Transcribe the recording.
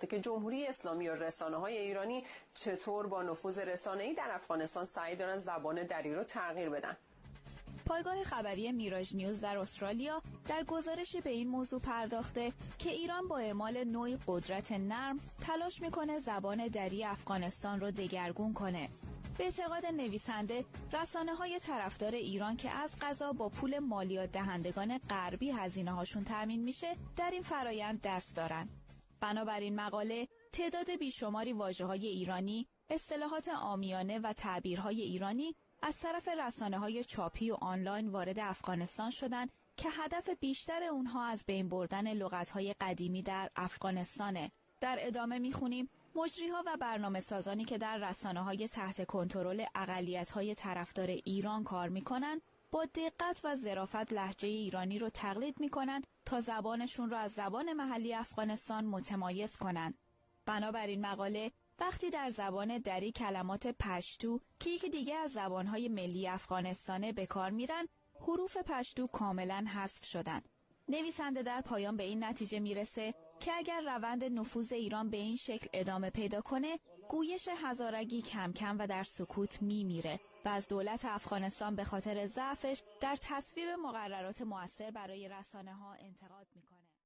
رفته که جمهوری اسلامی و رسانه‌های ایرانی چطور با نفوذ رسانه‌ای در افغانستان سعی دارن زبان دری رو تغییر بدن. پایگاه خبری میراج نیوز در استرالیا در گزارشی به این موضوع پرداخته که ایران با اعمال نوعی قدرت نرم تلاش میکنه زبان دری افغانستان رو دگرگون کنه. به اعتقاد نویسنده، رسانه‌های طرفدار ایران که از قضا با پول مالیات دهندگان غربی هزینه‌هاشون تامین میشه، در این فرایند دست دارن. بنابراین مقاله تعداد بیشماری واژه‌های ایرانی، اصطلاحات عامیانه و تعبیرهای ایرانی از طرف رسانه‌های چاپی و آنلاین وارد افغانستان شدند که هدف بیشتر اونها از بین بردن لغت‌های قدیمی در افغانستانه. در ادامه می‌خونیم مجری‌ها و برنامه‌سازانی که در رسانه‌های تحت کنترل اقلیت‌های طرفدار ایران کار می‌کنند، با دقت و ظرافت لهجه ایرانی رو تقلید می‌کنند تا زبانشون رو از زبان محلی افغانستان متمایز کنند. بنابراین مقاله وقتی در زبان دری کلمات پشتو که یکی دیگه از زبانهای ملی افغانستانه به کار میرن، حروف پشتو کاملا حذف شدن. نویسنده در پایان به این نتیجه میرسه که اگر روند نفوذ ایران به این شکل ادامه پیدا کنه، گویش هزارگی کم کم و در سکوت میمیره و از دولت افغانستان به خاطر ضعفش در تصویب مقررات مؤثر برای رسانه‌ها انتقاد میکنه.